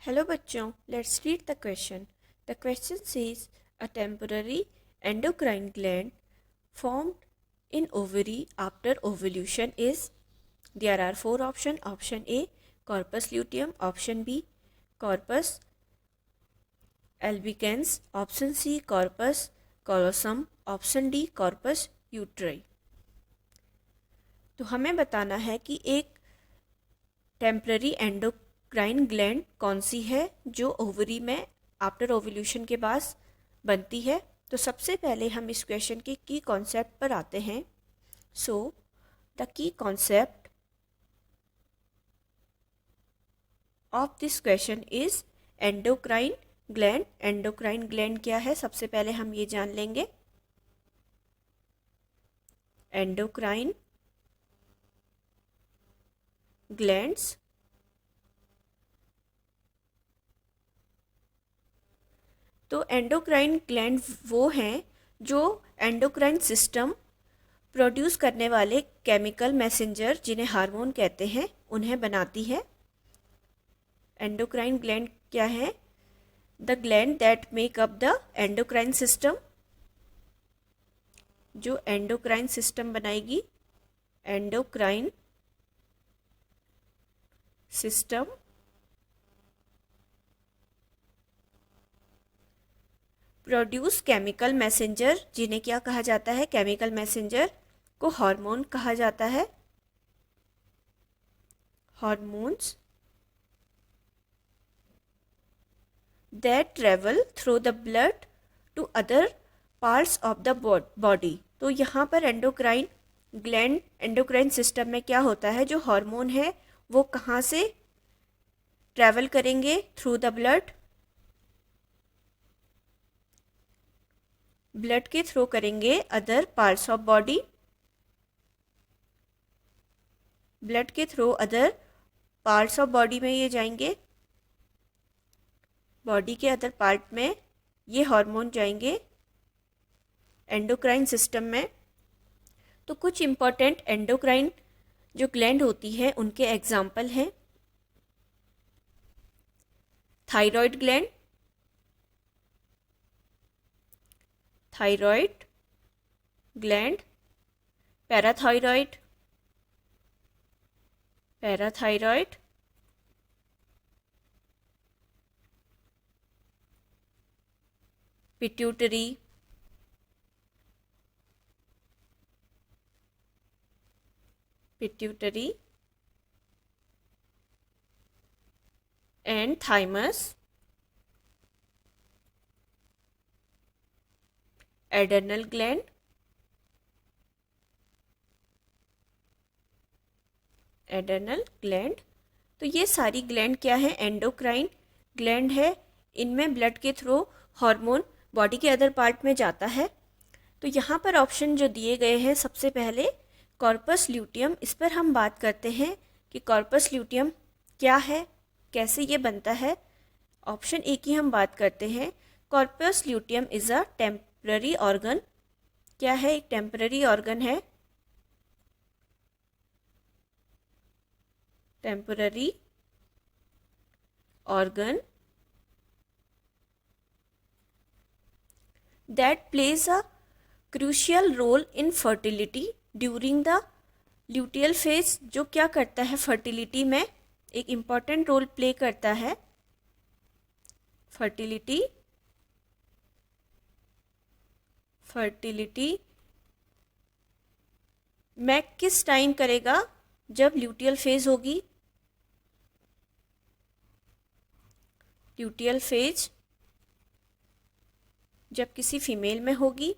Hello बच्चों, let's read the question. The question says a temporary endocrine gland formed in ovary after ovulation is. There are four options. Option A, corpus luteum. Option B, corpus albicans. Option C, corpus callosum. Option D, corpus uteri. तो हमें बताना है कि एक temporary endocrine gland कौन सी है जो ovary में आफ्टर ओवल्यूशन के बाद बनती है। तो सबसे पहले हम इस क्वेश्चन के की कॉन्सेप्ट पर आते हैं। So the key concept of this question is endocrine gland. Endocrine gland क्या है, सबसे पहले हम ये जान लेंगे। एंडोक्राइन ग्लैंड्स तो एंडोक्राइन ग्लैंड वो हैं जो एंडोक्राइन सिस्टम प्रोड्यूस करने वाले केमिकल मैसेंजर, जिन्हें हार्मोन कहते हैं, उन्हें बनाती है। एंडोक्राइन ग्लैंड क्या है? The gland that make up the endocrine system, जो एंडोक्राइन सिस्टम बनाएगी। Endocrine system produce chemical messenger, जिन्हें क्या कहा जाता है? केमिकल मैसेंजर को हार्मोन कहा जाता है। Hormones that travel through the blood to other parts of the body. तो यहाँ पर एंडोक्राइन ग्लैंड, एंडोक्राइन सिस्टम में क्या होता है? जो हार्मोन है वो कहाँ से ट्रैवल करेंगे? थ्रू द ब्लड, ब्लड के थ्रू करेंगे other parts of body, blood के through other parts of body में ये जाएंगे। बॉडी के अदर पार्ट में ये हार्मोन जाएंगे एंडोक्राइन सिस्टम में। तो कुछ इंपॉर्टेंट एंडोक्राइन जो ग्लैंड होती है उनके एग्जाम्पल हैं thyroid gland, thyroid gland, parathyroid, parathyroid, pituitary, pituitary and thymus, adrenal gland, adrenal gland. तो ये सारी ग्लैंड क्या है? एंडोक्राइन ग्लैंड है। इनमें ब्लड के थ्रू हार्मोन बॉडी के अदर पार्ट में जाता है। तो यहाँ पर ऑप्शन जो दिए गए हैं, सबसे पहले कॉर्पस ल्यूटियम, इस पर हम बात करते हैं कि कॉर्पस ल्यूटियम क्या है, कैसे ये बनता है। ऑप्शन ए की हम बात करते हैं। Corpus luteum is a temporary organ. क्या है? एक टेम्पररी ऑर्गन है। Temporary organ that plays a crucial role in fertility during the luteal phase. जो क्या करता है? फर्टिलिटी में एक इम्पॉर्टेंट रोल प्ले करता है। फर्टिलिटी, फर्टिलिटी में किस टाइम करेगा? जब ल्यूटियल फेज होगी। ल्यूटियल फेज जब किसी फीमेल में होगी।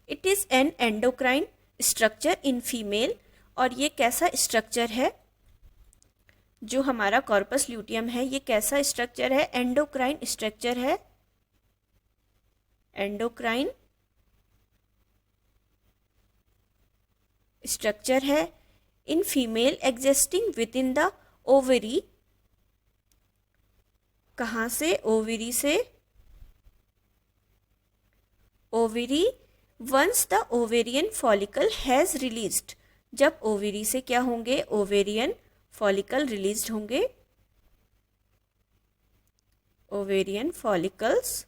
It is an endocrine structure in female. और ये कैसा स्ट्रक्चर है? जो हमारा कॉर्पस ल्यूटियम है, ये कैसा स्ट्रक्चर है? एंडोक्राइन स्ट्रक्चर है। एंडोक्राइन स्ट्रक्चर है in female existing within the ovary. कहाँ से? ओवरी से। Ovary once the ovarian follicle has released. जब ओवरी से क्या होंगे? ओवेरियन फॉलिकल रिलीज्ड होंगे। ओवेरियन फॉलिकल्स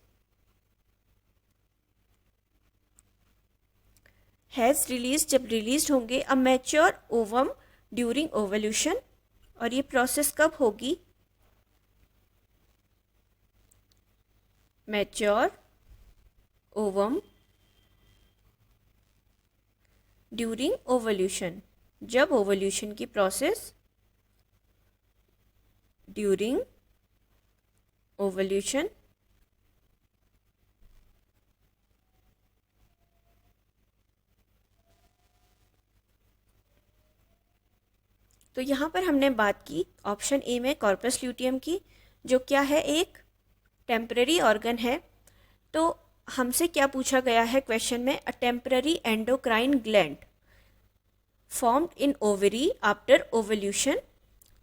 हैज़ रिलीज, जब रिलीज होंगे a mature ovum during ovulation, और ये प्रोसेस कब होगी? मैच्योर ओवम ड्यूरिंग ओवल्यूशन, जब ओवल्यूशन की प्रोसेस ड्यूरिंग ओवल्यूशन तो यहाँ पर हमने बात की ऑप्शन ए में कॉर्पस ल्यूटियम की, जो क्या है, एक टेम्पररी ऑर्गन है। तो हमसे क्या पूछा गया है क्वेश्चन में? A temporary endocrine gland formed in ovary after ovulation.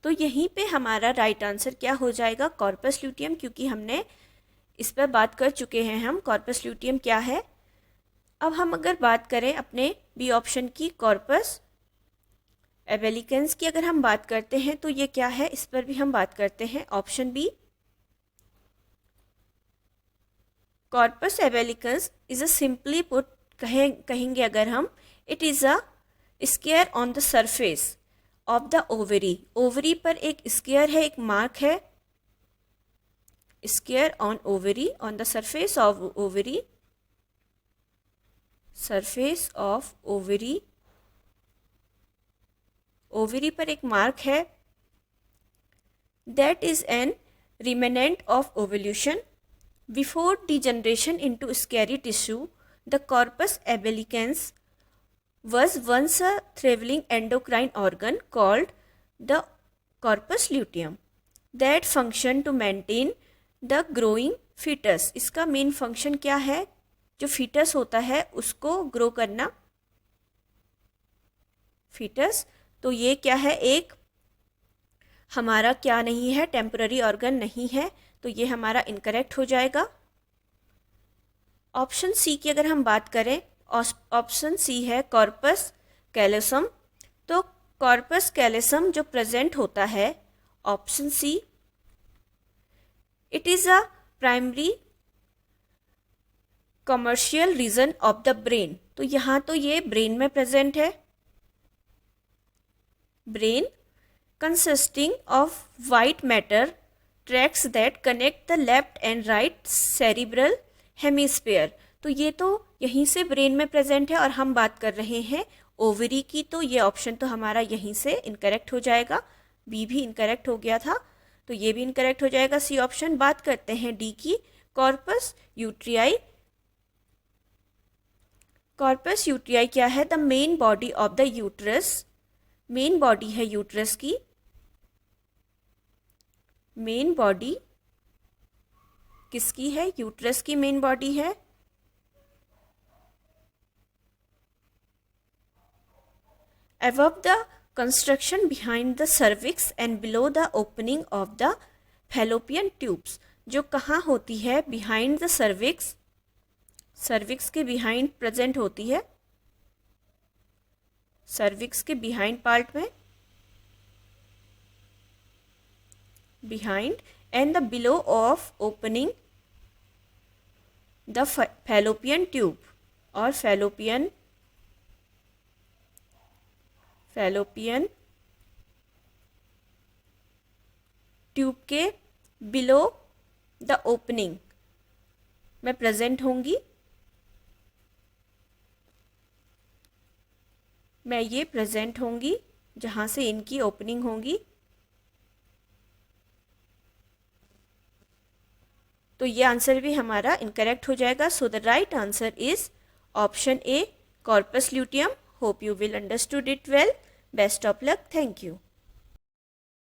तो यहीं पे हमारा राइट आंसर क्या हो जाएगा? कॉर्पस ल्यूटियम, क्योंकि हमने इस पर बात कर चुके हैं हम कॉर्पस ल्यूटियम क्या है। अब हम अगर बात करें अपने बी ऑप्शन की, कॉर्पस एबेलिकेंस की अगर हम बात करते हैं तो ये क्या है, इस पर भी हम बात करते हैं। Option B, corpus albicans is a simply put, कहेंगे अगर हम, it is a scar on the surface of the ovary. Ovary पर एक स्केयर है, एक मार्क है, scar on ovary, on the surface of ovary, surface of ovary, ovary पर एक मार्क है, that is an remnant of ovulation before degeneration into scary tissue. The corpus albicans was once a thriving endocrine organ called the corpus luteum that functioned to maintain the growing fetus। इसका main function क्या है? जो foetus होता है उसको grow करना, foetus. तो ये क्या है? एक हमारा क्या नहीं है? टेम्पररी ऑर्गन नहीं है, तो ये हमारा इनकरेक्ट हो जाएगा। ऑप्शन सी की अगर हम बात करें, ऑप्शन सी है कॉर्पस कैलोसम। तो कॉर्पस कैलोसम जो प्रेजेंट होता है, option C, it is a primary commissural region of the brain. तो यहाँ तो ये ब्रेन में प्रेजेंट है, brain consisting of white matter tracts that connect the left and right cerebral hemisphere. तो ये तो यहीं से ब्रेन में प्रेजेंट है, और हम बात कर रहे हैं ओवरी की, तो ये ऑप्शन तो हमारा यहीं से इनकरेक्ट हो जाएगा। बी भी इनकरेक्ट हो गया था, तो ये भी इनकरेक्ट हो जाएगा, सी ऑप्शन। बात करते हैं डी की, कॉर्पस यूट्रियाई। कॉर्पस यूट्रियाई क्या है? The main body of the uterus, main body है यूट्रस की, मेन बॉडी किसकी है? यूट्रस की मेन बॉडी है। Above the construction behind the cervix and below the opening of the fallopian tubes, जो कहाँ होती है? behind the cervix, cervix के behind present होती है, cervix के behind part में, behind, and the below of opening the fallopian tube, और fallopian ट्यूब के बिलो द ओपनिंग में प्रेजेंट होंगी। मैं ये प्रेजेंट होंगी जहाँ से इनकी ओपनिंग होंगी। तो ये आंसर भी हमारा इनकरेक्ट हो जाएगा। So the right answer is option A, corpus luteum. Hope you will understood it well. Best of luck. Thank you.